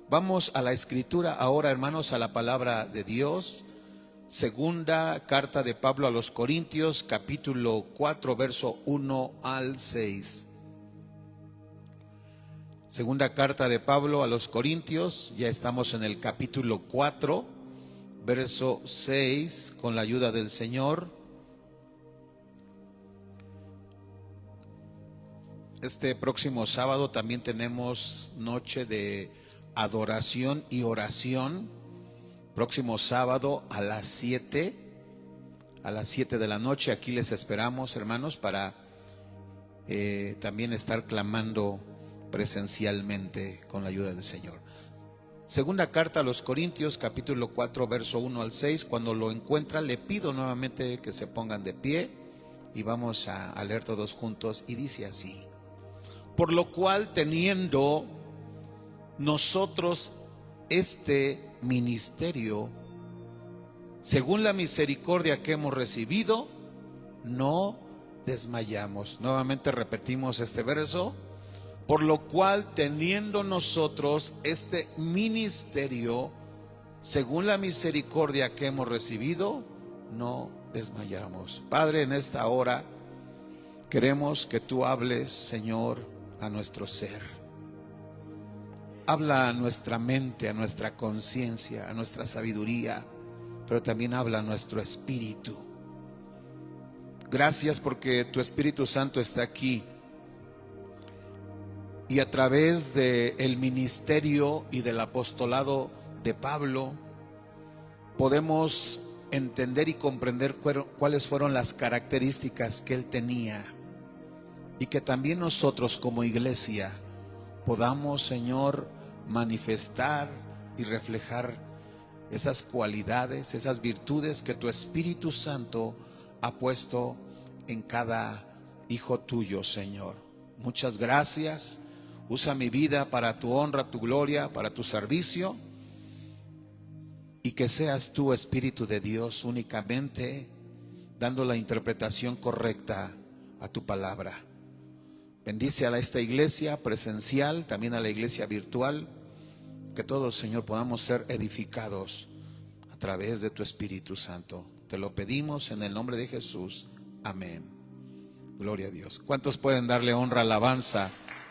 Vamos a la escritura ahora, hermanos, a la palabra de Dios. Segunda carta de Pablo a los Corintios, capítulo 4, verso 1 al 6. Segunda carta de Pablo a los Corintios, ya estamos en el capítulo 4, verso 6, con la ayuda del Señor. Este próximo sábado también tenemos noche de adoración y oración. Próximo sábado a las 7 de la noche. Aquí les esperamos, hermanos, para también estar clamando presencialmente con la ayuda del Señor. Segunda carta a los Corintios, capítulo 4, verso 1 al 6. Cuando lo encuentran, le pido nuevamente que se pongan de pie y vamos a leer todos juntos. Y dice así: por lo cual, teniendo nosotros este ministerio, según la misericordia que hemos recibido, no desmayamos. Nuevamente repetimos este verso. Por lo cual, teniendo nosotros este ministerio, según la misericordia que hemos recibido, no desmayamos. Padre, en esta hora queremos que tú hables, Señor, a nuestro ser. Habla a nuestra mente, a nuestra conciencia, a nuestra sabiduría, pero también habla a nuestro espíritu. Gracias porque tu Espíritu Santo está aquí. Y a través del ministerio y del apostolado de Pablo, podemos entender y comprender cuáles fueron las características que él tenía. Y que también nosotros como iglesia podamos, Señor, manifestar y reflejar esas cualidades, esas virtudes que tu Espíritu Santo ha puesto en cada hijo tuyo, Señor. Muchas gracias. Usa mi vida para tu honra, tu gloria, para tu servicio. Y que seas tú, Espíritu de Dios, únicamente dando la interpretación correcta a tu palabra. Bendice a esta iglesia presencial, también a la iglesia virtual. Que todos, Señor, podamos ser edificados a través de tu Espíritu Santo. Te lo pedimos en el nombre de Jesús. Amén. Gloria a Dios. ¿Cuántos pueden darle honra, alabanza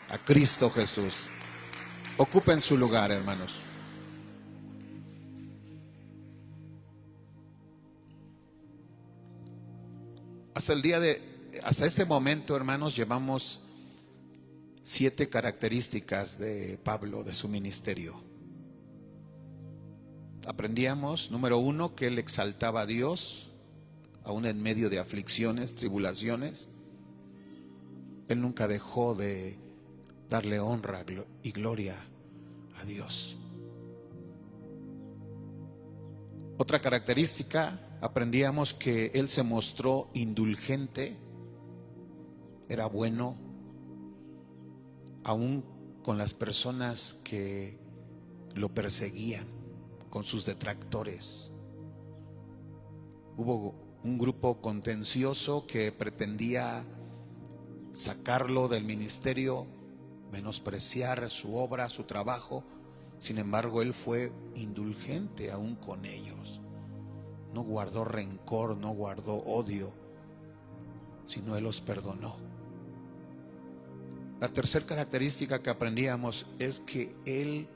a Cristo Jesús? Ocupen su lugar, hermanos. Hasta este momento, hermanos, llevamos 7 características de Pablo, de su ministerio. Aprendíamos, número 1, que él exaltaba a Dios, aún en medio de aflicciones, tribulaciones. Él nunca dejó de darle honra y gloria a Dios. Otra característica, aprendíamos que él se mostró indulgente, era bueno, aún con las personas que lo perseguían, con sus detractores. Hubo un grupo contencioso que pretendía sacarlo del ministerio, menospreciar su obra, su trabajo. Sin embargo, él fue indulgente aún con ellos. No guardó rencor, no guardó odio, sino él los perdonó. La tercera característica que aprendíamos es que él,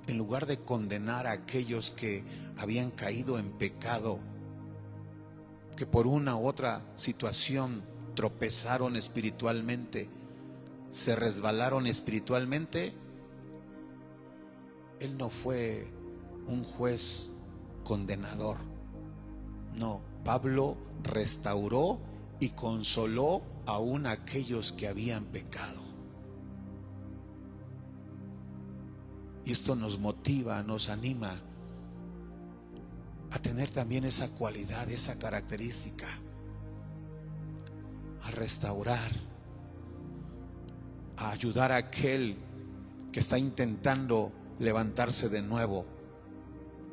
en lugar de condenar a aquellos que habían caído en pecado, que por una u otra situación tropezaron espiritualmente, se resbalaron espiritualmente, él no fue un juez condenador. No, Pablo restauró y consoló aún a aquellos que habían pecado. Y esto nos motiva, nos anima a tener también esa cualidad, esa característica, a restaurar, a ayudar a aquel que está intentando levantarse de nuevo.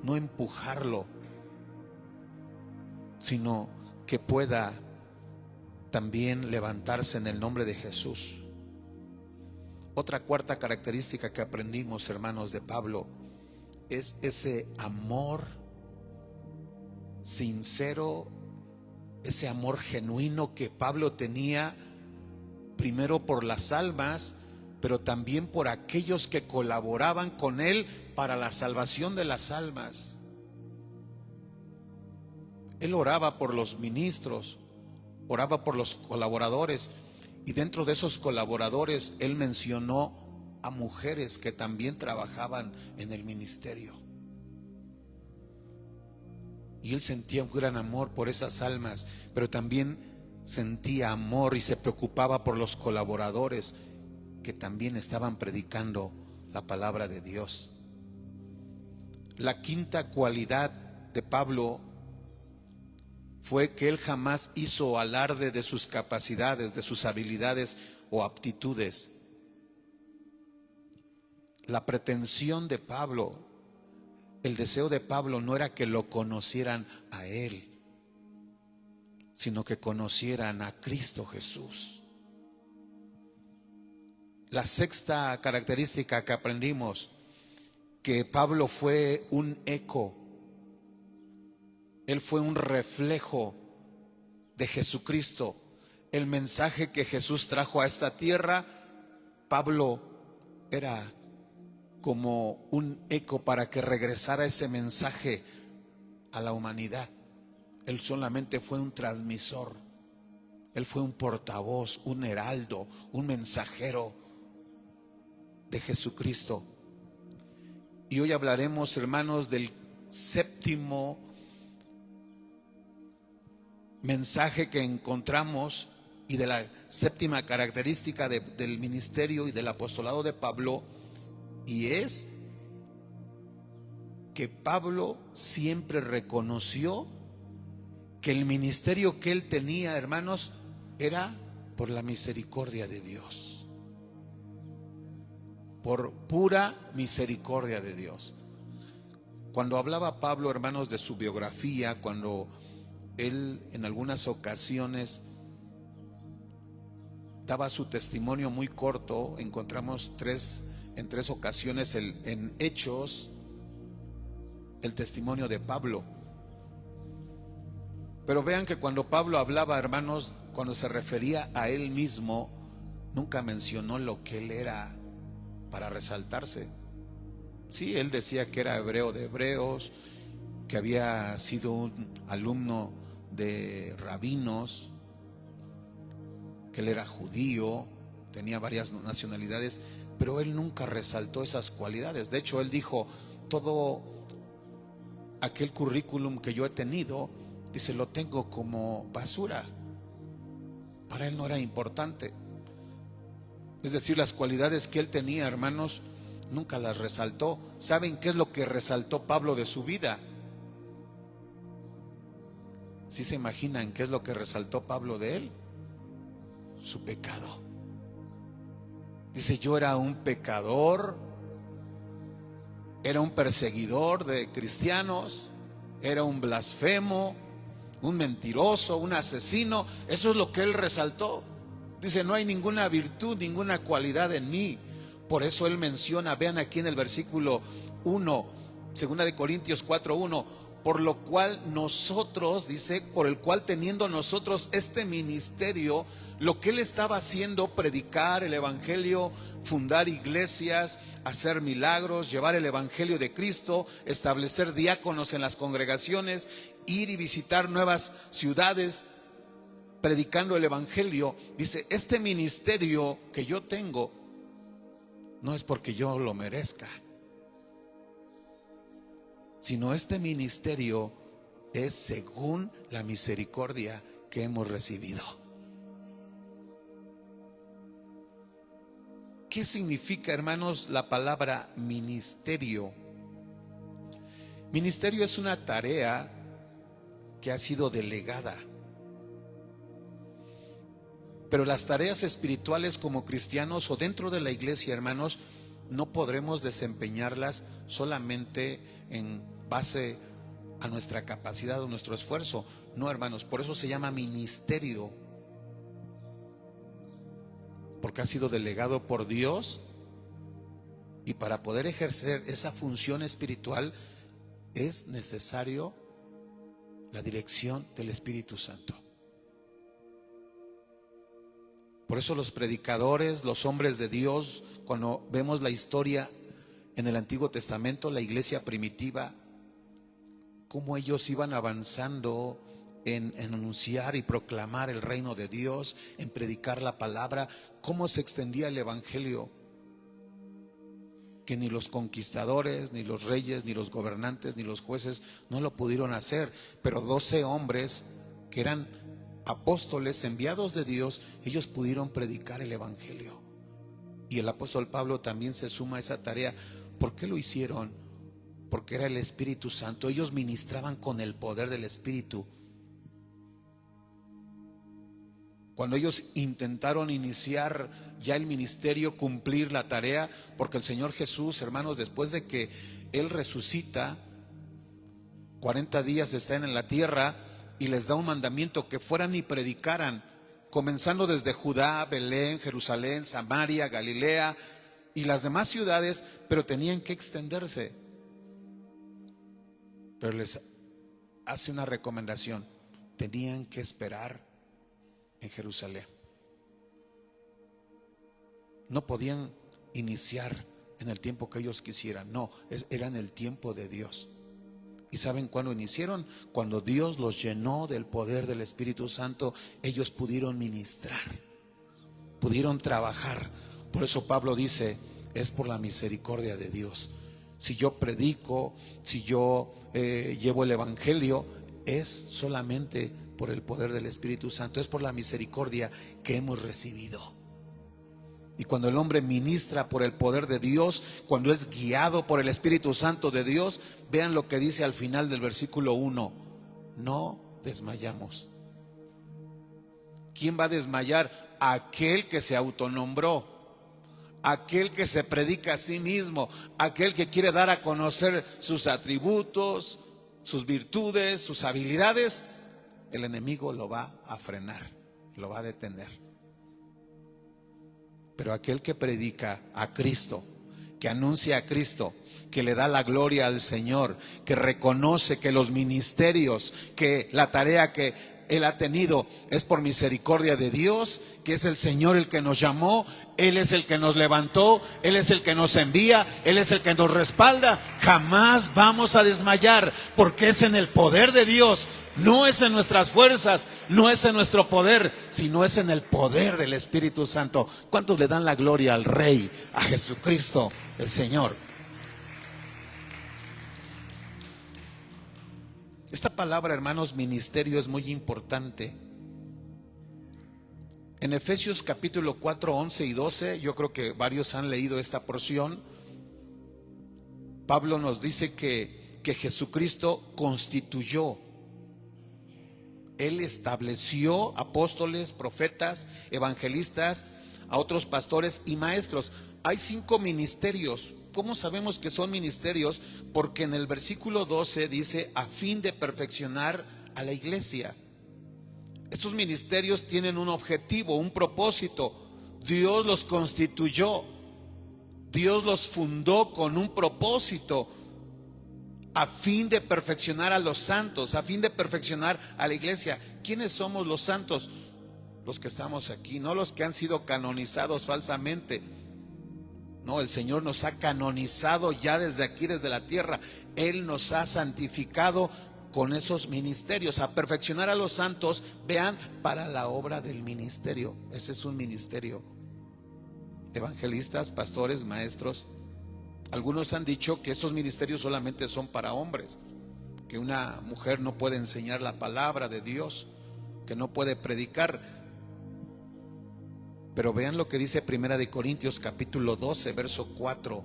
No empujarlo, sino que pueda también levantarse en el nombre de Jesús. Otra cuarta característica que aprendimos, hermanos, de Pablo, es ese amor sincero, ese amor genuino que Pablo tenía, primero por las almas, pero también por aquellos que colaboraban con él para la salvación de las almas. Él oraba por los ministros, oraba por los colaboradores, y dentro de esos colaboradores él mencionó a mujeres que también trabajaban en el ministerio. Y él sentía un gran amor por esas almas, pero también sentía amor y se preocupaba por los colaboradores que también estaban predicando la palabra de Dios. La quinta cualidad de Pablo fue que él jamás hizo alarde de sus capacidades, de sus habilidades o aptitudes. La pretensión de Pablo, el deseo de Pablo no era que lo conocieran a él, sino que conocieran a Cristo Jesús. La sexta característica que aprendimos, que Pablo fue un eco. Él fue un reflejo de Jesucristo. El mensaje que Jesús trajo a esta tierra, Pablo era como un eco para que regresara ese mensaje a la humanidad. Él solamente fue un transmisor. Él fue un portavoz, un heraldo, un mensajero de Jesucristo. Y hoy hablaremos, hermanos, del séptimo mensaje que encontramos y de la séptima característica del ministerio y del apostolado de Pablo, y es que Pablo siempre reconoció que el ministerio que él tenía, hermanos, era por la misericordia de Dios, por pura misericordia de Dios. Cuando hablaba Pablo, hermanos, de su biografía, cuando él en algunas ocasiones daba su testimonio muy corto, encontramos en tres ocasiones en Hechos el testimonio de Pablo. Pero vean que cuando Pablo hablaba, hermanos, cuando se refería a él mismo, nunca mencionó lo que él era para resaltarse. Sí, él decía que era hebreo de hebreos, que había sido un alumno de rabinos, que él era judío, tenía varias nacionalidades, pero él nunca resaltó esas cualidades. De hecho, él dijo, todo aquel currículum que yo he tenido, dice, lo tengo como basura. Para él no era importante. Es decir, las cualidades que él tenía, hermanos, nunca las resaltó. ¿Saben qué es lo que resaltó Pablo de su vida? ¿Sí se imaginan qué es lo que resaltó Pablo de él? Su pecado. Dice, yo era un pecador, era un perseguidor de cristianos, era un blasfemo, un mentiroso, un asesino. Eso es lo que él resaltó. Dice, no hay ninguna virtud, ninguna cualidad en mí. Por eso él menciona, vean aquí en el versículo 1, 2 Corintios 4:1, por lo cual nosotros, dice, por el cual teniendo nosotros este ministerio, lo que él estaba haciendo, predicar el evangelio, fundar iglesias, hacer milagros, llevar el evangelio de Cristo, establecer diáconos en las congregaciones, ir y visitar nuevas ciudades, predicando el evangelio. Dice, este ministerio que yo tengo no es porque yo lo merezca, sino este ministerio es según la misericordia que hemos recibido. ¿Qué significa, hermanos, la palabra ministerio? Ministerio es una tarea que ha sido delegada. Pero las tareas espirituales como cristianos o dentro de la iglesia, hermanos, no podremos desempeñarlas solamente en base a nuestra capacidad o nuestro esfuerzo. No, hermanos, por eso se llama ministerio, porque ha sido delegado por Dios Y para poder ejercer esa función espiritual es necesario la dirección del Espíritu Santo. Por eso los predicadores, los hombres de Dios, cuando vemos la historia en el Antiguo Testamento, la iglesia primitiva, cómo ellos iban avanzando en anunciar y proclamar el reino de Dios, en predicar la palabra, cómo se extendía el evangelio, que ni los conquistadores, ni los reyes, ni los gobernantes, ni los jueces no lo pudieron hacer. Pero 12 hombres que eran apóstoles enviados de Dios, ellos pudieron predicar el evangelio. Y el apóstol Pablo también se suma a esa tarea. ¿Por qué lo hicieron? Porque era el Espíritu Santo. Ellos ministraban con el poder del Espíritu. Cuando ellos intentaron iniciar ya el ministerio, cumplir la tarea, porque el Señor Jesús, hermanos, después de que Él resucita, 40 días están en la tierra y les da un mandamiento que fueran y predicaran, comenzando desde Judá, Belén, Jerusalén, Samaria, Galilea y las demás ciudades, pero tenían que extenderse. Pero les hace una recomendación: tenían que esperar en Jerusalén. No podían iniciar en el tiempo que ellos quisieran, no, era en el tiempo de Dios. ¿Y saben cuándo iniciaron? Cuando Dios los llenó del poder del Espíritu Santo, ellos pudieron ministrar, pudieron trabajar. Por eso Pablo dice: es por la misericordia de Dios. Si yo predico, si yo llevo el evangelio, es solamente por el poder del Espíritu Santo, es por la misericordia que hemos recibido. Y cuando el hombre ministra por el poder de Dios, cuando es guiado por el Espíritu Santo de Dios, vean lo que dice al final del versículo 1: no desmayamos. ¿Quién va a desmayar? Aquel que se autonombró, aquel que se predica a sí mismo, aquel que quiere dar a conocer sus atributos, sus virtudes, sus habilidades. El enemigo lo va a frenar, lo va a detener. Pero aquel que predica a Cristo, que anuncia a Cristo, que le da la gloria al Señor, que reconoce que los ministerios, que la tarea que Él ha tenido es por misericordia de Dios, que es el Señor el que nos llamó, Él es el que nos levantó, Él es el que nos envía, Él es el que nos respalda. Jamás vamos a desmayar, porque es en el poder de Dios. No es en nuestras fuerzas, no es en nuestro poder, sino es en el poder del Espíritu Santo. ¿Cuántos le dan la gloria al Rey, a Jesucristo, el Señor? Esta palabra, hermanos, ministerio, es muy importante. En Efesios capítulo 4, 11 y 12, yo creo que varios han leído esta porción. Pablo nos dice que Jesucristo constituyó. Él estableció apóstoles, profetas, evangelistas, a otros pastores y maestros. Hay 5 ministerios. ¿Cómo sabemos que son ministerios? Porque en el versículo 12 dice: a fin de perfeccionar a la iglesia. Estos ministerios tienen un objetivo, un propósito. Dios los constituyó, Dios los fundó con un propósito, a fin de perfeccionar a los santos, a fin de perfeccionar a la iglesia. ¿Quiénes somos los santos? Los que estamos aquí, no los que han sido canonizados falsamente. No, el Señor nos ha canonizado ya desde aquí, desde la tierra. Él nos ha santificado con esos ministerios, a perfeccionar a los santos, vean, para la obra del ministerio. Ese es un ministerio. Evangelistas, pastores, maestros. Algunos han dicho que estos ministerios solamente son para hombres, que una mujer no puede enseñar la palabra de Dios, que no puede predicar. Pero vean lo que dice Primera de Corintios capítulo 12, verso 4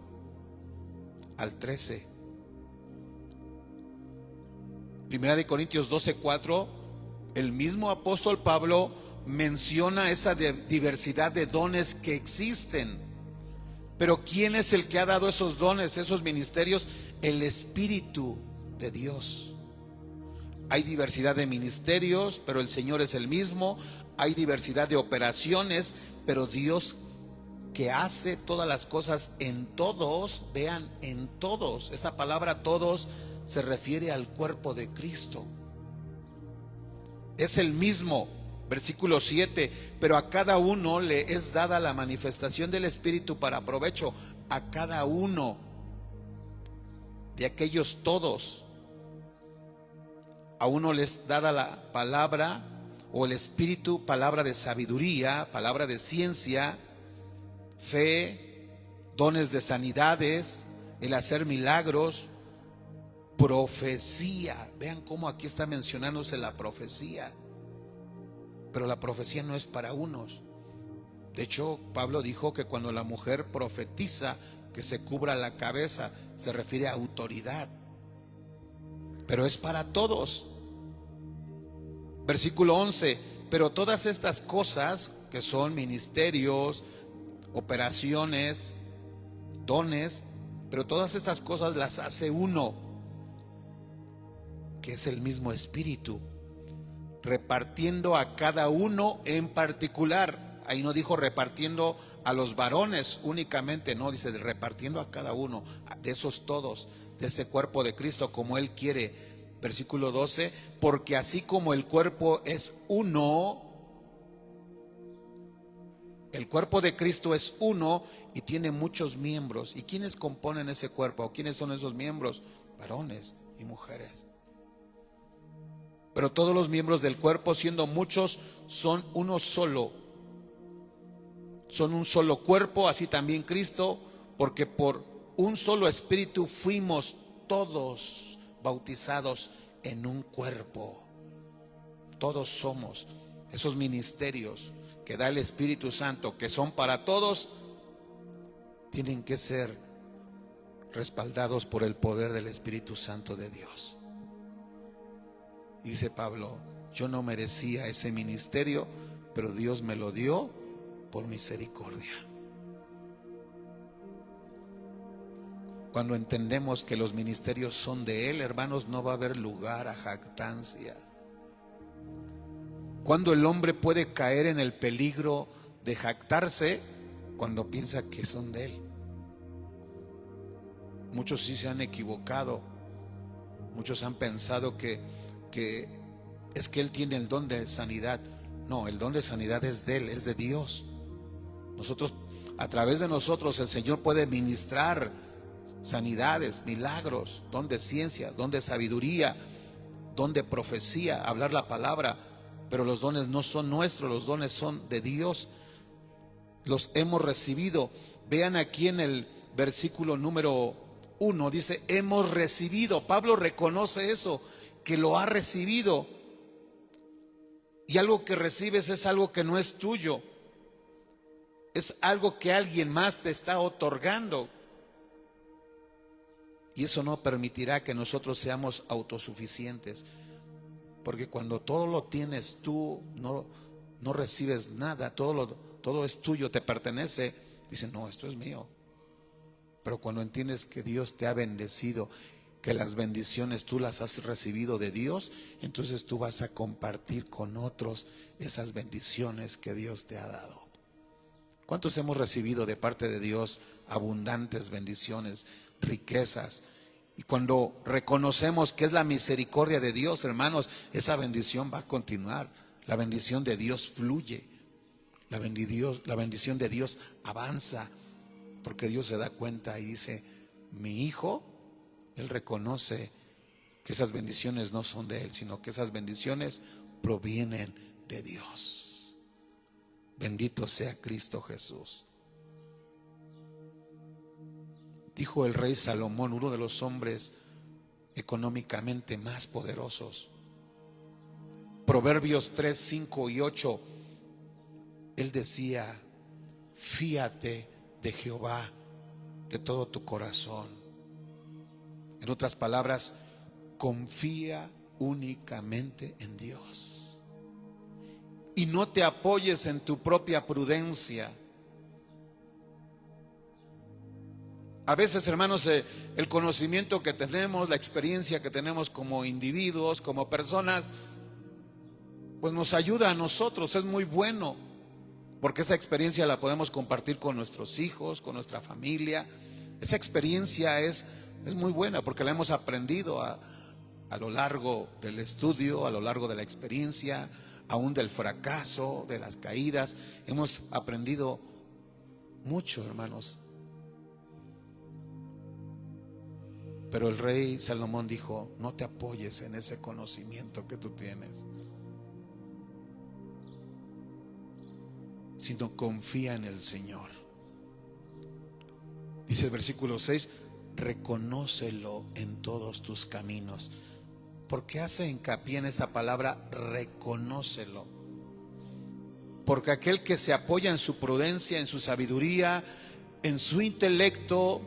al 13. Primera de Corintios 12, 4, el mismo apóstol Pablo menciona esa diversidad de dones que existen. Pero ¿quién es el que ha dado esos dones, esos ministerios? El Espíritu de Dios. Hay diversidad de ministerios, pero el Señor es el mismo. Hay diversidad de operaciones, pero Dios que hace todas las cosas en todos. Vean, en todos. Esta palabra todos se refiere al cuerpo de Cristo. Es el mismo, versículo 7, pero a cada uno le es dada la manifestación del Espíritu para provecho. A cada uno de aquellos todos. A uno les dada la palabra o el Espíritu, palabra de sabiduría, palabra de ciencia, fe, dones de sanidades, el hacer milagros, profecía. Vean cómo aquí está mencionándose la profecía. Pero la profecía no es para unos. De hecho, Pablo dijo que cuando la mujer profetiza, que se cubra la cabeza, se refiere a autoridad. Pero es para todos. Versículo 11, pero todas estas cosas que son ministerios, operaciones, dones, pero todas estas cosas las hace uno, que es el mismo Espíritu, repartiendo a cada uno en particular. Ahí no dijo repartiendo a los varones únicamente, no, dice repartiendo a cada uno, de esos todos, de ese cuerpo de Cristo, como Él quiere. Versículo 12, porque así como el cuerpo es uno, el cuerpo de Cristo es uno y tiene muchos miembros. ¿Y quiénes componen ese cuerpo? ¿Quiénes son esos miembros? Varones y mujeres. Pero todos los miembros del cuerpo, siendo muchos, son uno solo. Son un solo cuerpo, así también Cristo, porque por un solo Espíritu fuimos todos bautizados en un cuerpo. Todos somos esos ministerios que da el Espíritu Santo, que son para todos, tienen que ser respaldados por el poder del Espíritu Santo de Dios. Dice Pablo, yo no merecía ese ministerio, pero Dios me lo dio por misericordia. Cuando entendemos que los ministerios son de Él, hermanos, no va a haber lugar a jactancia. Cuando el hombre puede caer en el peligro de jactarse, cuando piensa que son de Él. Muchos sí se han equivocado. Muchos han pensado que es que Él tiene el don de sanidad. No, el don de sanidad es de Él, es de Dios. Nosotros, a través de nosotros, el Señor puede ministrar sanidades, milagros, don de ciencia, don de sabiduría, don de profecía, hablar la palabra. Pero los dones no son nuestros, los dones son de Dios. Los hemos recibido. Vean aquí en el versículo número 1, dice, hemos recibido. Pablo reconoce eso, que lo ha recibido. Y algo que recibes es algo que no es tuyo. Es algo que alguien más te está otorgando. Y eso no permitirá que nosotros seamos autosuficientes. Porque cuando todo lo tienes tú, no recibes nada, todo es tuyo, te pertenece. Dicen, no, esto es mío. Pero cuando entiendes que Dios te ha bendecido, que las bendiciones tú las has recibido de Dios, entonces tú vas a compartir con otros esas bendiciones que Dios te ha dado. ¿Cuántos hemos recibido de parte de Dios abundantes bendiciones, riquezas? Y cuando reconocemos que es la misericordia de Dios, hermanos, esa bendición va a continuar. La bendición de Dios fluye. La bendición de Dios avanza. Porque Dios se da cuenta y dice, mi hijo, él reconoce que esas bendiciones no son de él, sino que esas bendiciones provienen de Dios. Bendito sea Cristo Jesús. Dijo el rey Salomón, uno de los hombres económicamente más poderosos. Proverbios 3, 5 y 8. Él decía, fíate de Jehová de todo tu corazón. En otras palabras, confía únicamente en Dios. Y no te apoyes en tu propia prudencia. A veces, hermanos, el conocimiento que tenemos, la experiencia que tenemos como individuos, como personas, pues nos ayuda a nosotros, es muy bueno. porque esa experiencia la podemos compartir con nuestros hijos, con nuestra familia. Esa experiencia es muy buena porque la hemos aprendido a lo largo del estudio, a lo largo de la experiencia, aún del fracaso, de las caídas. Hemos aprendido mucho, hermanos. Pero el rey Salomón dijo: no te apoyes en ese conocimiento que tú tienes, sino confía en el Señor. Dice el versículo 6: reconócelo en todos tus caminos. ¿Por qué hace hincapié en esta palabra reconócelo? Porque aquel que se apoya en su prudencia, en su sabiduría, en su intelecto,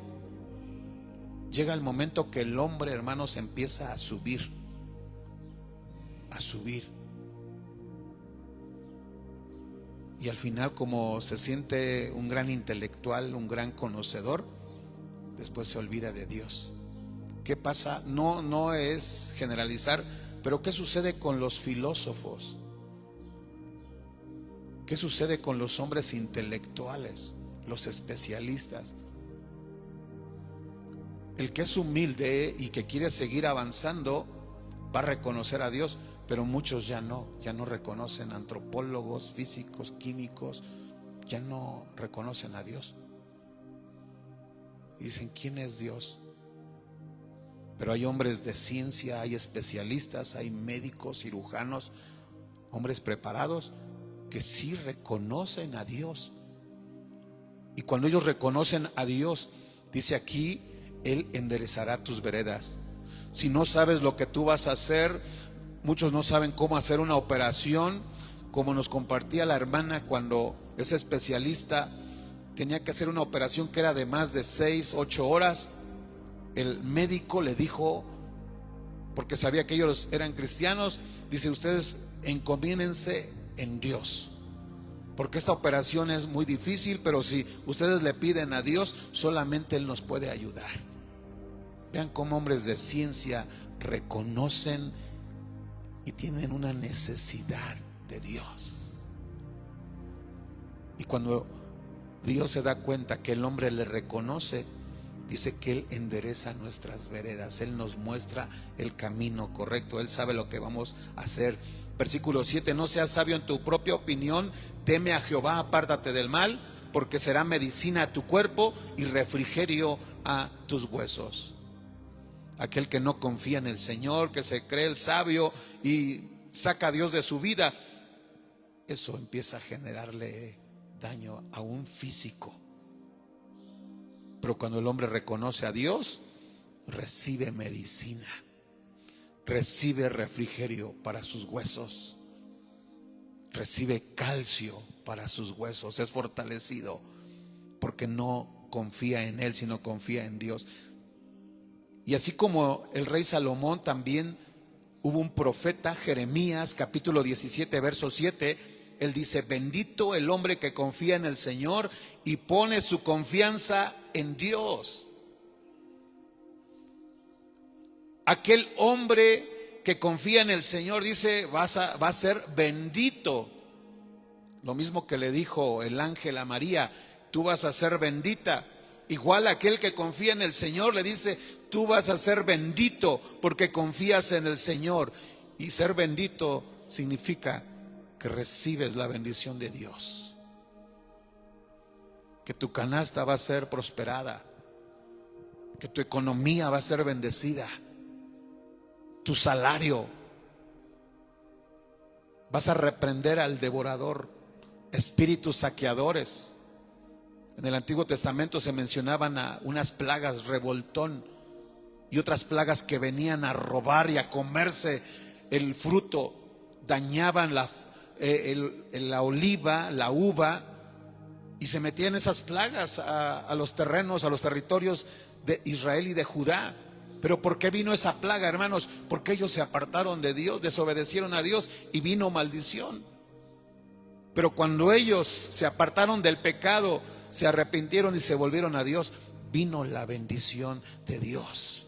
llega el momento que el hombre, hermanos, empieza a subir. Y al final, como se siente un gran intelectual, un gran conocedor, después se olvida de Dios. ¿Qué pasa? No es generalizar, pero ¿qué sucede con los filósofos? ¿Qué sucede con los hombres intelectuales, los especialistas? El que es humilde y que quiere seguir avanzando va a reconocer a Dios, pero muchos ya no reconocen. Antropólogos, físicos, químicos, ya no reconocen a Dios. Y dicen: ¿quién es Dios? Pero hay hombres de ciencia, hay especialistas, hay médicos, cirujanos, hombres preparados que sí reconocen a Dios. Y cuando ellos reconocen a Dios, dice aquí: Él enderezará tus veredas. Si no sabes lo que tú vas a hacer, muchos no saben cómo hacer una operación, como nos compartía la hermana cuando ese especialista tenía que hacer una operación que era de más de 6-8 horas. El médico le dijo, porque sabía que ellos eran cristianos, dice: ustedes encomiéndense en Dios, porque esta operación es muy difícil, pero si ustedes le piden a Dios, solamente Él nos puede ayudar. Vean cómo hombres de ciencia reconocen y tienen una necesidad de Dios. Y cuando Dios se da cuenta que el hombre le reconoce, dice que Él endereza nuestras veredas. Él nos muestra el camino correcto. Él sabe lo que vamos a hacer. Versículo 7: no seas sabio en tu propia opinión, teme a Jehová, apártate del mal, porque será medicina a tu cuerpo y refrigerio a tus huesos. Aquel que no confía en el Señor, que se cree el sabio y saca a Dios de su vida, eso empieza a generarle daño aún físico. Pero cuando el hombre reconoce a Dios, recibe medicina, recibe refrigerio para sus huesos, recibe calcio para sus huesos, es fortalecido porque no confía en él, sino confía en Dios. Y así como el rey Salomón, también hubo un profeta, Jeremías, capítulo 17, verso 7. Él dice: bendito el hombre que confía en el Señor y pone su confianza en Dios. Aquel hombre que confía en el Señor, dice, va a ser bendito. Lo mismo que le dijo el ángel a María: tú vas a ser bendita. Igual aquel que confía en el Señor le dice: tú vas a ser bendito porque confías en el Señor. Y ser bendito significa que recibes la bendición de Dios, que tu canasta va a ser prosperada, que tu economía va a ser bendecida, tu salario. Vas a reprender al devorador, espíritus saqueadores. En el Antiguo Testamento se mencionaban a unas plagas, revoltón, y otras plagas que venían a robar y a comerse el fruto. Dañaban la oliva, la uva, y se metían esas plagas a los terrenos, a los territorios de Israel y de Judá. Pero ¿por qué vino esa plaga, hermanos? Porque ellos se apartaron de Dios, desobedecieron a Dios y vino maldición. Pero cuando ellos se apartaron del pecado, se arrepintieron y se volvieron a Dios, vino la bendición de Dios.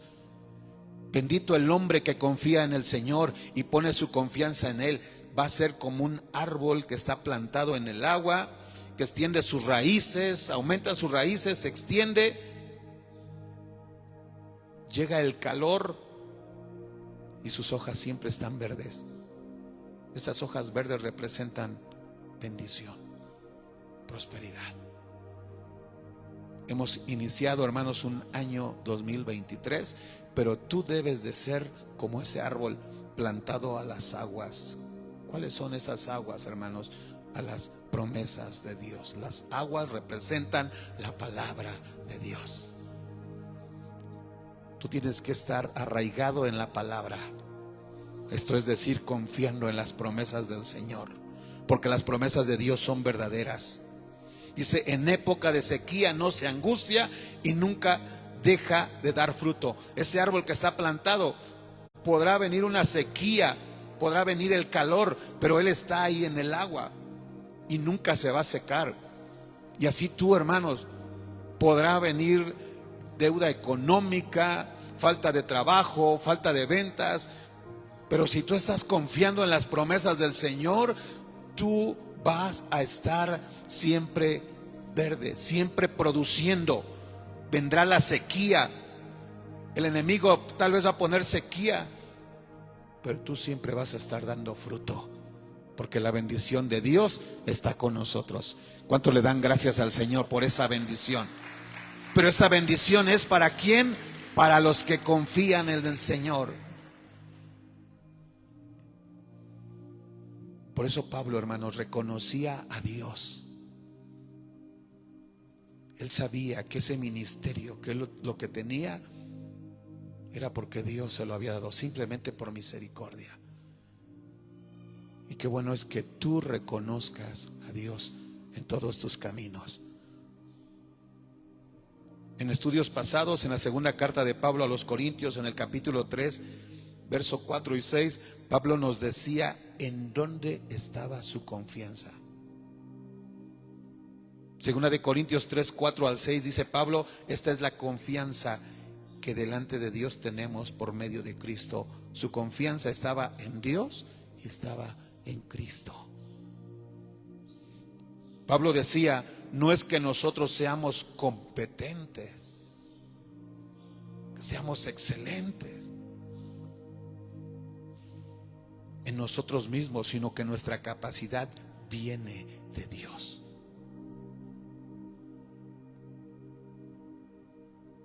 Bendito el hombre que confía en el Señor y pone su confianza en Él. Va a ser como un árbol que está plantado en el agua que extiende sus raíces, aumenta sus raíces, se extiende, llega el calor y sus hojas siempre están verdes. Esas hojas verdes representan bendición, prosperidad. Hemos iniciado, hermanos, un año 2023, pero tú debes de ser como ese árbol plantado a las aguas. ¿Cuáles son esas aguas, hermanos? A las promesas de Dios. Las aguas representan la palabra de Dios. Tú tienes que estar arraigado en la palabra. Esto es decir, confiando en las promesas del Señor, porque las promesas de Dios son verdaderas. Dice, en época de sequía no se angustia y nunca deja de dar fruto. Ese árbol que está plantado, podrá venir una sequía, podrá venir el calor, pero él está ahí en el agua y nunca se va a secar. Y así tú, hermanos, podrá venir deuda económica, falta de trabajo, falta de ventas, pero si tú estás confiando en las promesas del Señor, tú vas a estar siempre verde, siempre produciendo. Vendrá la sequía, el enemigo tal vez va a poner sequía, pero tú siempre vas a estar dando fruto, porque la bendición de Dios está con nosotros. ¿Cuánto le dan gracias al Señor por esa bendición? Pero esta bendición es ¿para quién? Para los que confían en el Señor. Por eso Pablo, hermanos, reconocía a Dios. Él sabía que ese ministerio, que lo que tenía, era porque Dios se lo había dado, simplemente por misericordia. Y qué bueno es que tú reconozcas a Dios en todos tus caminos. En estudios pasados, en la segunda carta de Pablo a los Corintios, en el capítulo 3, verso 4 y 6, Pablo nos decía en dónde estaba su confianza. Segunda de Corintios 3, 4 al 6 dice Pablo, esta es la confianza que delante de Dios tenemos por medio de Cristo. Su confianza estaba en Dios y estaba en Cristo. Pablo decía, no es que nosotros seamos competentes, que seamos excelentes en nosotros mismos, sino que nuestra capacidad viene de Dios.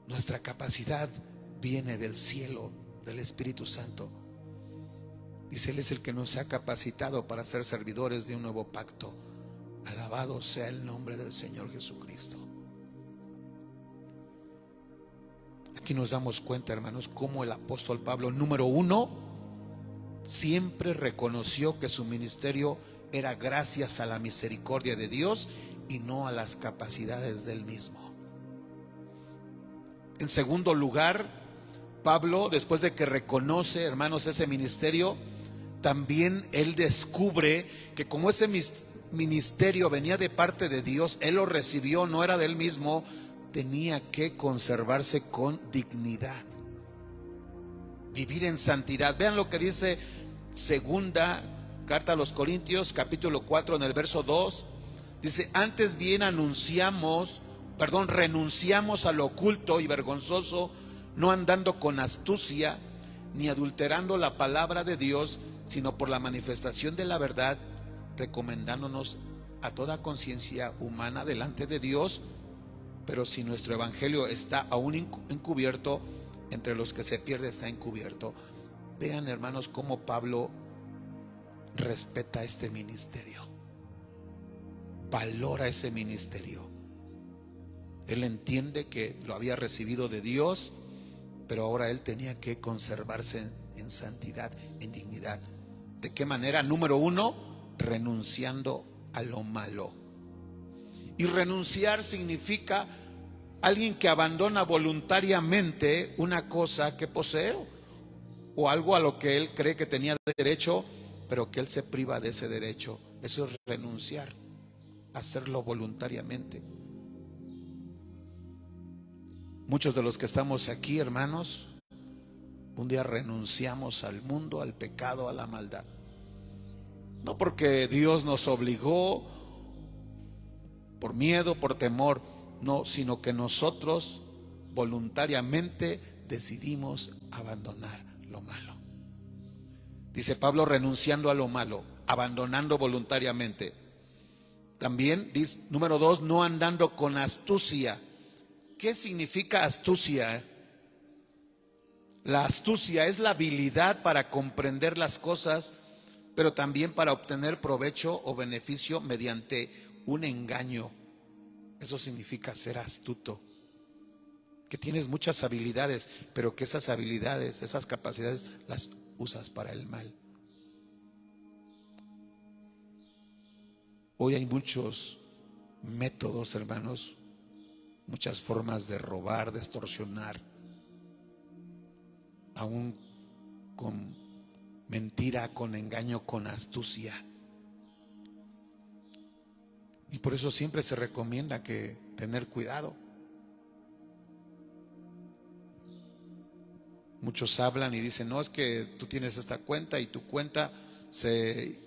Nuestra capacidad viene del cielo, del Espíritu Santo. Dice, Él es el que nos ha capacitado para ser servidores de un nuevo pacto. Alabado sea el nombre del Señor Jesucristo. Aquí nos damos cuenta, hermanos, cómo el apóstol Pablo, número uno, siempre reconoció que su ministerio era gracias a la misericordia de Dios y no a las capacidades del mismo. En segundo lugar, Pablo, después de que reconoce, hermanos, ese ministerio, también él descubre que como ese ministerio venía de parte de Dios, él lo recibió, no era de él mismo, tenía que conservarse con dignidad, vivir en santidad. Vean lo que dice segunda carta a los Corintios, capítulo 4, en el verso 2, dice, antes bien renunciamos a lo oculto y vergonzoso, no andando con astucia, ni adulterando la palabra de Dios, sino por la manifestación de la verdad, recomendándonos a toda conciencia humana delante de Dios. Pero si nuestro evangelio está aún encubierto, entre los que se pierde está encubierto. Vean, hermanos, cómo Pablo respeta este ministerio, valora ese ministerio. Él entiende que lo había recibido de Dios, pero ahora él tenía que conservarse en santidad, en dignidad. ¿De qué manera? Número uno, renunciando a lo malo. Y renunciar significa alguien que abandona voluntariamente una cosa que posee o algo a lo que él cree que tenía derecho, pero que él se priva de ese derecho. Eso es renunciar, hacerlo voluntariamente. Muchos de los que estamos aquí, hermanos, un día renunciamos al mundo, al pecado, a la maldad. No porque Dios nos obligó por miedo, por temor, no, sino que nosotros voluntariamente decidimos abandonar lo malo. Dice Pablo, renunciando a lo malo, abandonando voluntariamente. También dice, número 2, no andando con astucia. ¿Qué significa astucia? La astucia es la habilidad para comprender las cosas, pero también para obtener provecho o beneficio mediante un engaño. Eso significa ser astuto. Que tienes muchas habilidades, pero que esas habilidades, esas capacidades las usas para el mal. Hoy hay muchos métodos, hermanos, muchas formas de robar, de extorsionar, aún con mentira, con engaño, con astucia. Y por eso siempre se recomienda que tener cuidado. Muchos hablan y dicen, no, es que tú tienes esta cuenta y tu cuenta se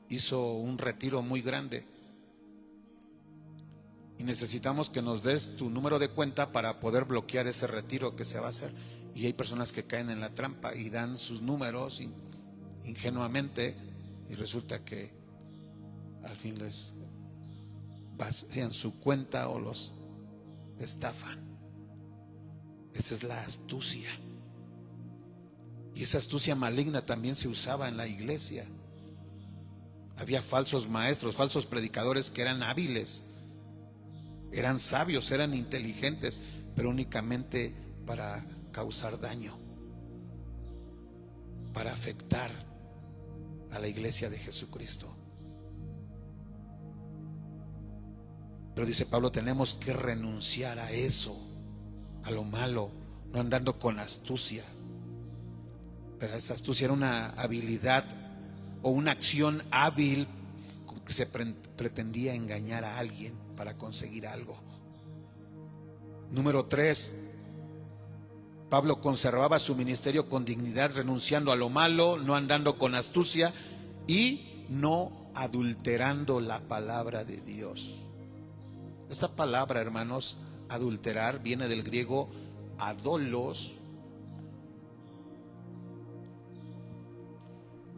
hizo un retiro muy grande y necesitamos que nos des tu número de cuenta para poder bloquear ese retiro que se va a hacer. Y hay personas que caen en la trampa y dan sus números ingenuamente, y resulta que al fin les vacían su cuenta o los estafan. Esa es la astucia. Y esa astucia maligna también se usaba en la iglesia. Había falsos maestros, falsos predicadores que eran hábiles, eran sabios, eran inteligentes, pero únicamente para causar daño, para afectar a la iglesia de Jesucristo. Pero dice Pablo, tenemos que renunciar a eso, a lo malo, no andando con astucia. Pero esa astucia era una habilidad o una acción hábil con que se pretendía engañar a alguien para conseguir algo. Número 3, Pablo conservaba su ministerio con dignidad, renunciando a lo malo, no andando con astucia y no adulterando la palabra de Dios. Esta palabra, hermanos, adulterar, viene del griego adolos.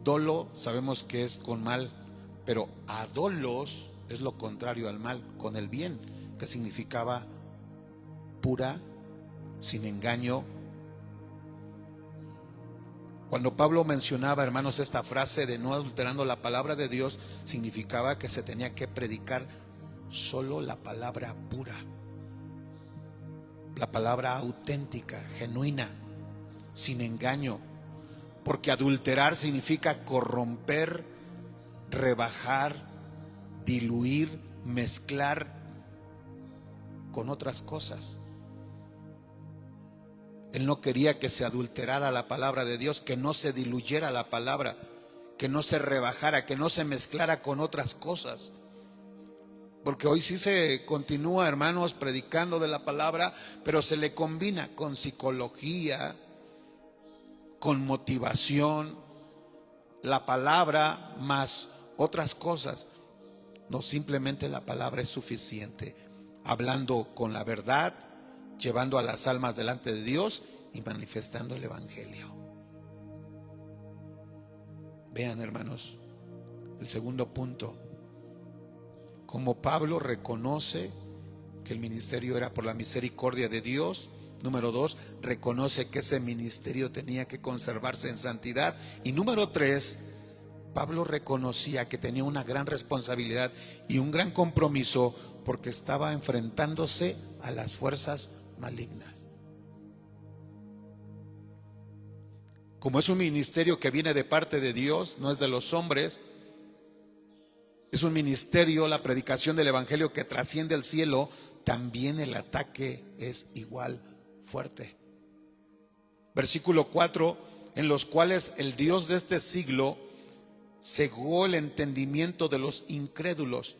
Dolo sabemos que es con mal, pero adolos es lo contrario al mal, con el bien, que significaba pura, sin engaño. Cuando Pablo mencionaba, hermanos, esta frase de no adulterando la palabra de Dios, significaba que se tenía que predicar solo la palabra pura, la palabra auténtica, genuina, sin engaño. Porque adulterar significa corromper, rebajar, diluir, mezclar con otras cosas. Él no quería que se adulterara la palabra de Dios, que no se diluyera la palabra, que no se rebajara, que no se mezclara con otras cosas. Porque hoy sí se continúa, hermanos, predicando de la palabra, pero se le combina con psicología, con motivación, la palabra más otras cosas. No, simplemente la palabra es suficiente, hablando con la verdad, llevando a las almas delante de Dios y manifestando el evangelio. Vean, hermanos, el segundo punto, como Pablo reconoce que el ministerio era por la misericordia de Dios. Número 2, reconoce que ese ministerio tenía que conservarse en santidad. Y número 3, Pablo reconocía que tenía una gran responsabilidad y un gran compromiso porque estaba enfrentándose a las fuerzas malignas. Como es un ministerio que viene de parte de Dios, no es de los hombres, es un ministerio, la predicación del evangelio que trasciende el cielo, también el ataque es igual fuerte. Versículo 4, en los cuales el Dios de este siglo cegó el entendimiento de los incrédulos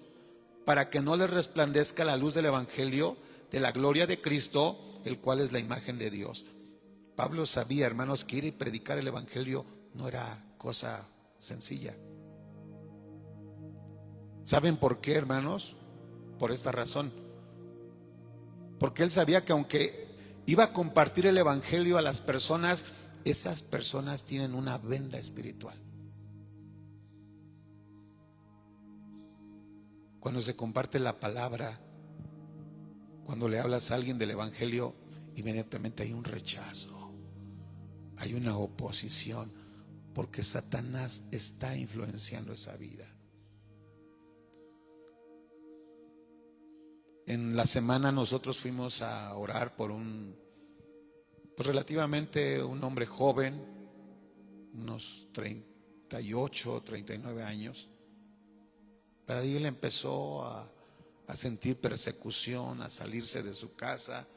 para que no les resplandezca la luz del evangelio de la gloria de Cristo, el cual es la imagen de Dios. Pablo sabía, hermanos, que ir y predicar el evangelio no era cosa sencilla. ¿Saben por qué, hermanos? por esta razón. Porque él sabía que aunque iba a compartir el evangelio a las personas, esas personas tienen una venda espiritual. Cuando se comparte la palabra, cuando le hablas a alguien del evangelio, inmediatamente hay un rechazo, hay una oposición, porque Satanás está influenciando esa vida. En la semana nosotros fuimos a orar por relativamente un hombre joven, unos 38, 39 años. Pero ahí él empezó a sentir persecución, a salirse de su casa.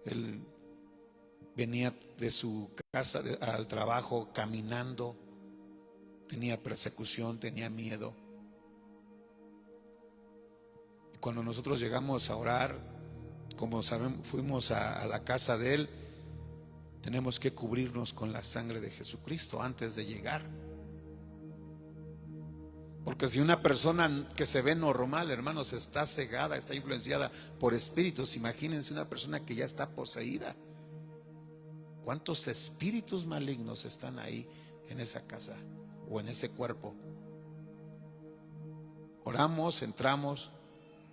Él venía de su casa al trabajo caminando, tenía persecución, tenía miedo. Y cuando nosotros llegamos a orar, como saben, fuimos a la casa de él, tenemos que cubrirnos con la sangre de Jesucristo antes de llegar. Porque si una persona que se ve normal, hermanos, está cegada, está influenciada por espíritus, imagínense una persona que ya está poseída. ¿Cuántos espíritus malignos están ahí en esa casa o en ese cuerpo? Oramos, entramos,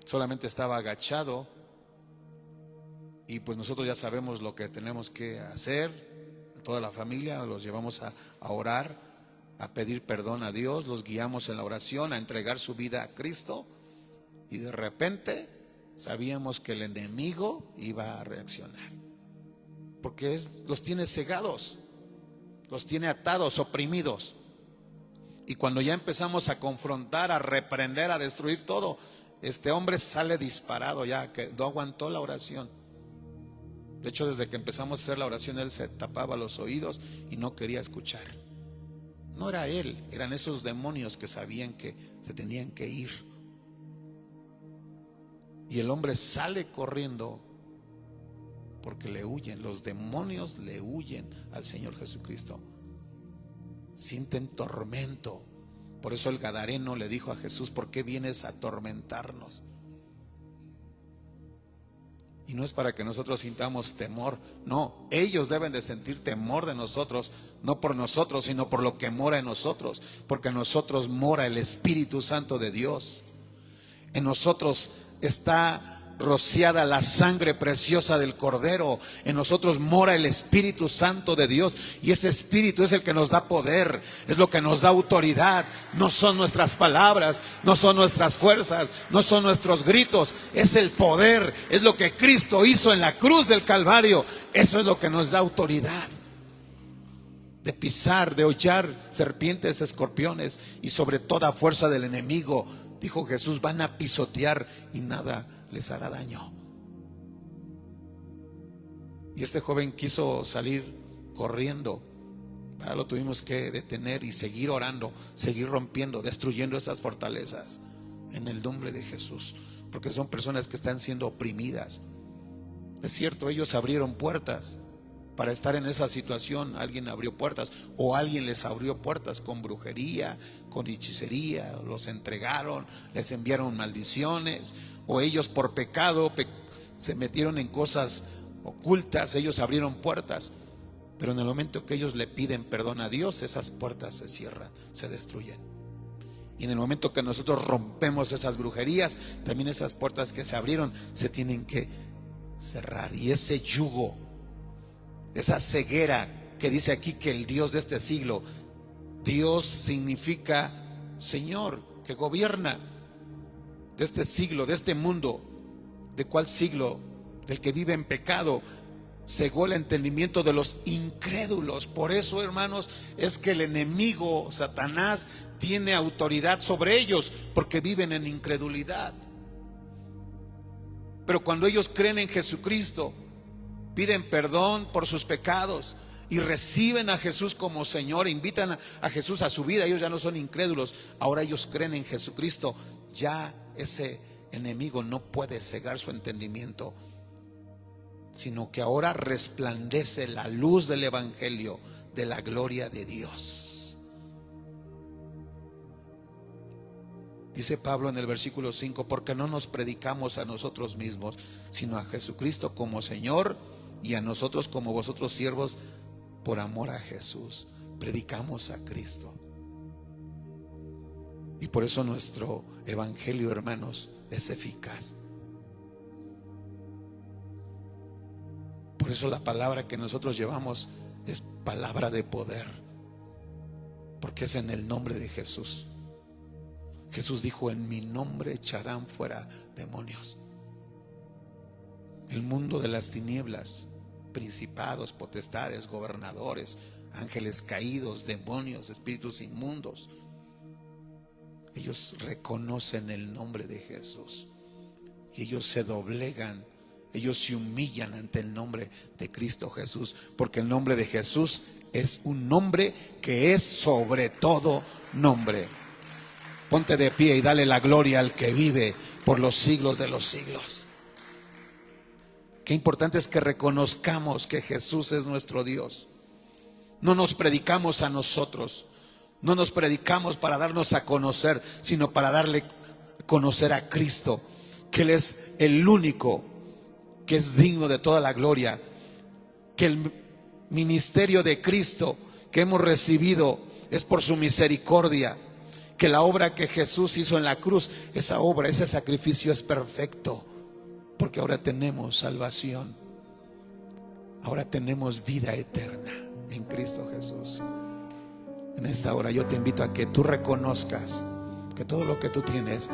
solamente estaba agachado y pues nosotros ya sabemos lo que tenemos que hacer. Toda la familia los llevamos a orar, a pedir perdón a Dios, los guiamos en la oración, a entregar su vida a Cristo, y de repente sabíamos que el enemigo iba a reaccionar, porque los tiene cegados, los tiene atados, oprimidos. Y cuando ya empezamos a confrontar, a reprender, a destruir todo, este hombre sale disparado, ya que no aguantó la oración. De hecho, desde que empezamos a hacer la oración, él se tapaba los oídos y no quería escuchar. No era él, eran esos demonios que sabían que se tenían que ir. Y el hombre sale corriendo porque le huyen, los demonios le huyen al Señor Jesucristo. Sienten tormento. Por eso el gadareno le dijo a Jesús: ¿por qué vienes a atormentarnos? Y no es para que nosotros sintamos temor, no, ellos deben de sentir temor de nosotros, no por nosotros, sino por lo que mora en nosotros, porque en nosotros mora el Espíritu Santo de Dios. En nosotros está rociada la sangre preciosa del Cordero. En nosotros mora el Espíritu Santo de Dios, y ese Espíritu es el que nos da poder, es lo que nos da autoridad. No son nuestras palabras, no son nuestras fuerzas, no son nuestros gritos, es el poder, es lo que Cristo hizo en la cruz del Calvario. Eso es lo que nos da autoridad de pisar, de hollar serpientes, escorpiones y sobre toda fuerza del enemigo. Dijo Jesús: van a pisotear y nada les hará daño. Y este joven quiso salir corriendo. Lo tuvimos que detener y seguir orando, seguir rompiendo, destruyendo esas fortalezas en el nombre de Jesús, porque son personas que están siendo oprimidas. Es cierto, ellos abrieron puertas para estar en esa situación. Alguien abrió puertas, o alguien les abrió puertas con brujería, con hechicería, los entregaron, les enviaron maldiciones, o ellos por pecado se metieron en cosas ocultas, ellos abrieron puertas. Pero en el momento que ellos le piden perdón a Dios, esas puertas se cierran, se destruyen. Y en el momento que nosotros rompemos esas brujerías, también esas puertas que se abrieron se tienen que cerrar. Y ese yugo, esa ceguera que dice aquí que el Dios de este siglo, Dios significa Señor, que gobierna de este siglo, de este mundo. ¿De cuál siglo? Del que vive en pecado. Cegó el entendimiento de los incrédulos. Por eso, hermanos, es que el enemigo, Satanás, tiene autoridad sobre ellos, porque viven en incredulidad. Pero cuando ellos creen en Jesucristo, piden perdón por sus pecados y reciben a Jesús como Señor, invitan a Jesús a su vida, ellos ya no son incrédulos, ahora ellos creen en Jesucristo. Ya ese enemigo no puede cegar su entendimiento, sino que ahora resplandece la luz del Evangelio, de la gloria de Dios. Dice Pablo en el versículo 5, porque no nos predicamos a nosotros mismos, sino a Jesucristo como Señor y a nosotros como vosotros siervos por amor a Jesús. Predicamos a Cristo. Y por eso nuestro evangelio, hermanos, es eficaz. Por eso la palabra que nosotros llevamos es palabra de poder, porque es en el nombre de Jesús. Jesús dijo: en mi nombre echarán fuera demonios. El mundo de las tinieblas, principados, potestades, gobernadores, ángeles caídos, demonios, espíritus inmundos, ellos reconocen el nombre de Jesús y ellos se doblegan, ellos se humillan ante el nombre de Cristo Jesús, porque el nombre de Jesús es un nombre que es sobre todo nombre. Ponte de pie y dale la gloria al que vive por los siglos de los siglos. Qué importante es que reconozcamos que Jesús es nuestro Dios. No nos predicamos a nosotros, no nos predicamos para darnos a conocer, sino para darle a conocer a Cristo, que Él es el único que es digno de toda la gloria, que el ministerio de Cristo que hemos recibido es por su misericordia, que la obra que Jesús hizo en la cruz, esa obra, ese sacrificio es perfecto, porque ahora tenemos salvación, ahora tenemos vida eterna en Cristo Jesús. En esta hora yo te invito a que tú reconozcas que todo lo que tú tienes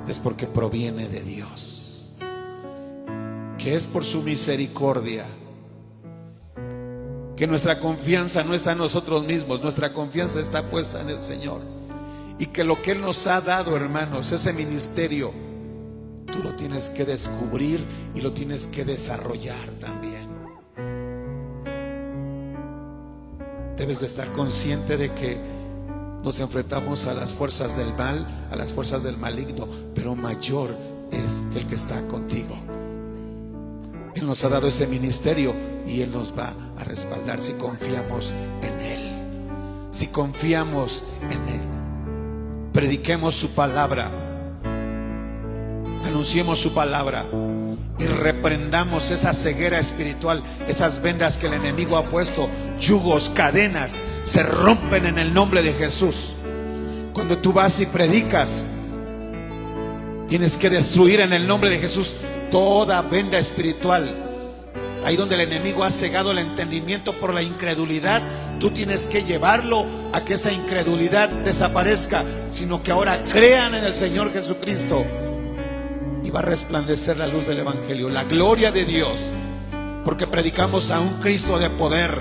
es porque proviene de Dios, que es por su misericordia, que nuestra confianza no está en nosotros mismos, nuestra confianza está puesta en el Señor, y que lo que Él nos ha dado, hermanos, ese ministerio, tú lo tienes que descubrir y lo tienes que desarrollar también. Debes de estar consciente de que nos enfrentamos a las fuerzas del mal, a las fuerzas del maligno, pero mayor es el que está contigo. Él nos ha dado ese ministerio y Él nos va a respaldar si confiamos en Él. Si confiamos en Él. Prediquemos su palabra, anunciemos su palabra y reprendamos esa ceguera espiritual, esas vendas que el enemigo ha puesto, yugos, cadenas, se rompen en el nombre de Jesús. Cuando tú vas y predicas, tienes que destruir en el nombre de Jesús toda venda espiritual. Ahí donde el enemigo ha cegado el entendimiento por la incredulidad, tú tienes que llevarlo a que esa incredulidad desaparezca, sino que ahora crean en el Señor Jesucristo y va a resplandecer la luz del evangelio, la gloria de Dios, porque predicamos a un Cristo de poder,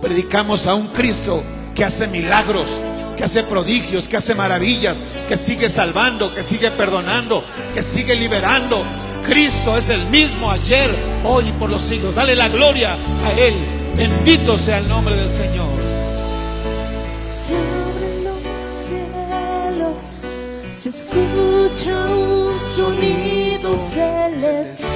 predicamos a un Cristo que hace milagros, que hace prodigios, que hace maravillas, que sigue salvando, que sigue perdonando, que sigue liberando. Cristo es el mismo ayer, hoy y por los siglos. Dale la gloria a Él. Bendito sea el nombre del Señor. Sobre los cielos se escucha un sonido celestial,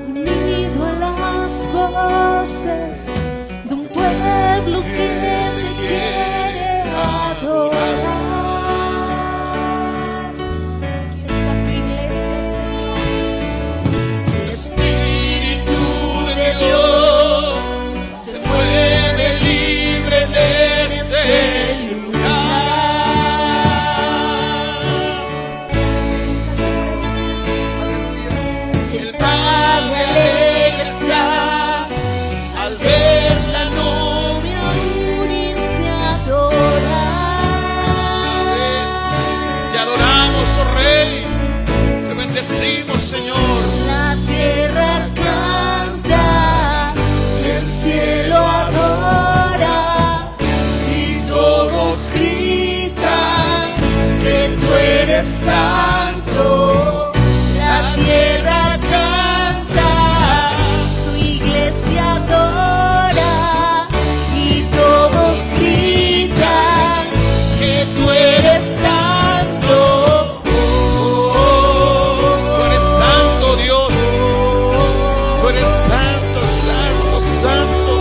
unido a las voces de un pueblo que te quiere adorar. Aquí está tu iglesia, Señor. El Espíritu de Dios se mueve libre en este lugar. El Padre alegre está al ver la novia unirse a adorar. Te adoramos, oh Rey, te bendecimos, Señor. La tierra canta, el cielo adora y todos gritan que tú eres santo. La tierra canta, su iglesia adora y todos gritan que tú eres santo. Tú eres santo, Dios. Tú eres santo, santo, santo.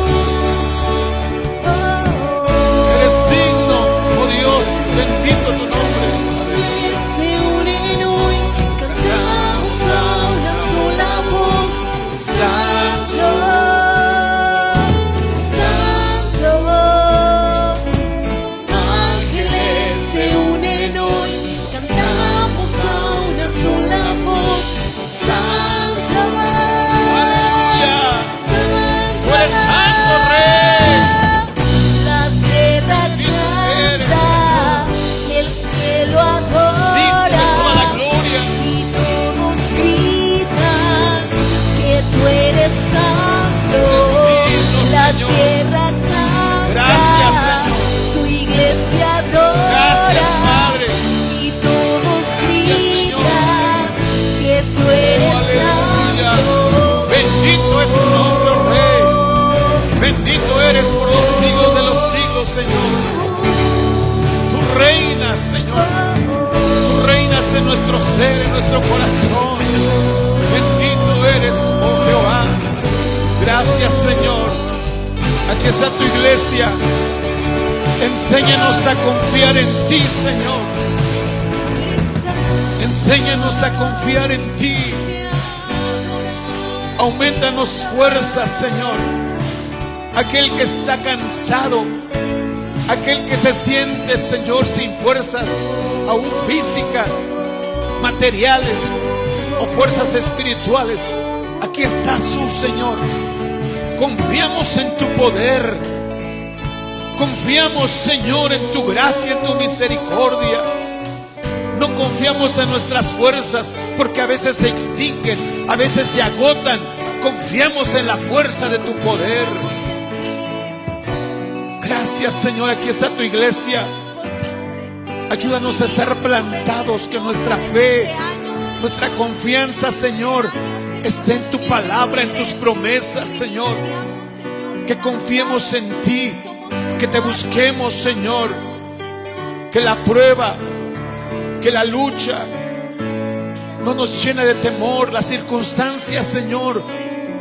Bendito eres por los siglos de los siglos, Señor. Tú reinas, Señor. Tú reinas en nuestro ser, en nuestro corazón. Bendito eres, oh Jehová. Gracias, Señor. Aquí está tu iglesia. Enséñanos a confiar en ti, Señor. Enséñanos a confiar en ti. Aumentanos fuerzas, Señor. Aquel que está cansado, aquel que se siente, Señor, sin fuerzas, aún físicas, materiales o fuerzas espirituales, aquí está su Señor. Confiamos en tu poder. Confiamos, Señor, en tu gracia, en tu misericordia. No confiamos en nuestras fuerzas, porque a veces se extinguen, a veces se agotan. Confiamos en la fuerza de tu poder. Gracias, Señor, aquí está tu iglesia. Ayúdanos a estar plantados, que nuestra fe, nuestra confianza, Señor, esté en tu palabra, en tus promesas, Señor. Que confiemos en ti, que te busquemos, Señor. Que la prueba, que la lucha no nos llene de temor. Las circunstancias, Señor,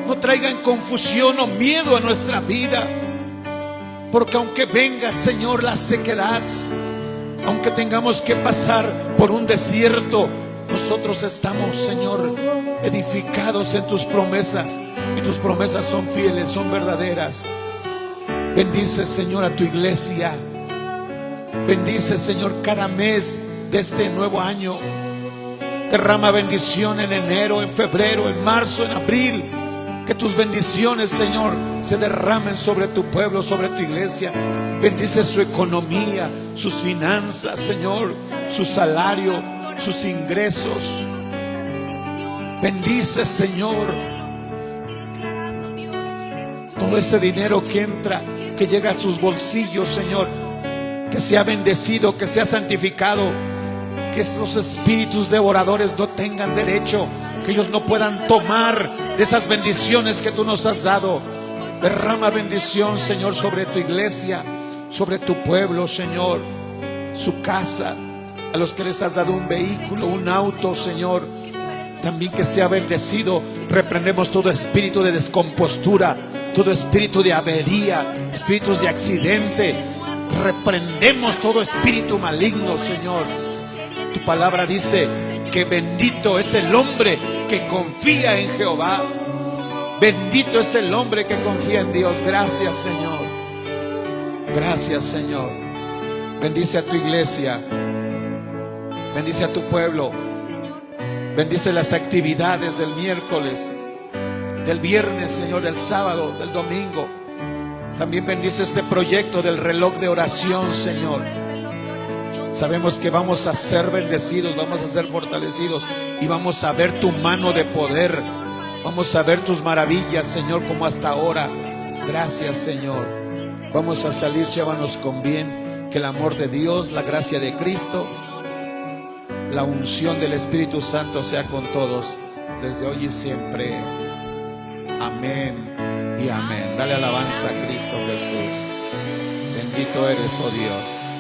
no traigan confusión o miedo a nuestra vida. Porque aunque venga, Señor, la sequedad, aunque tengamos que pasar por un desierto, nosotros estamos, Señor, edificados en tus promesas. Y tus promesas son fieles, son verdaderas. Bendice, Señor, a tu iglesia. Bendice, Señor, cada mes de este nuevo año. Derrama bendición en enero, en febrero, en marzo, en abril. Que tus bendiciones, Señor, se derramen sobre tu pueblo, sobre tu iglesia. Bendice su economía, sus finanzas, Señor, su salario, sus ingresos. Bendice, Señor, todo ese dinero que entra, que llega a sus bolsillos, Señor. Que sea bendecido, que sea santificado. Que esos espíritus devoradores no tengan derecho, que ellos no puedan tomar de esas bendiciones que tú nos has dado. Derrama bendición, Señor, sobre tu iglesia, sobre tu pueblo, Señor, su casa, a los que les has dado un vehículo, un auto, Señor, también que sea bendecido. Reprendemos todo espíritu de descompostura, todo espíritu de avería, espíritus de accidente. Reprendemos todo espíritu maligno, Señor. Tu palabra dice que bendito es el hombre que confía en Jehová. Bendito es el hombre que confía en Dios. Gracias, Señor. Gracias, Señor. Bendice a tu iglesia. Bendice a tu pueblo. Bendice las actividades del miércoles, del viernes, Señor, del sábado, del domingo. También bendice este proyecto del reloj de oración, Señor. Sabemos que vamos a ser bendecidos, vamos a ser fortalecidos y vamos a ver tu mano de poder. Vamos a ver tus maravillas, Señor, como hasta ahora. Gracias, Señor. Vamos a salir, llévanos con bien. Que el amor de Dios, la gracia de Cristo, la unción del Espíritu Santo sea con todos, desde hoy y siempre. Amén y amén. Dale alabanza a Cristo Jesús. Bendito eres, oh Dios.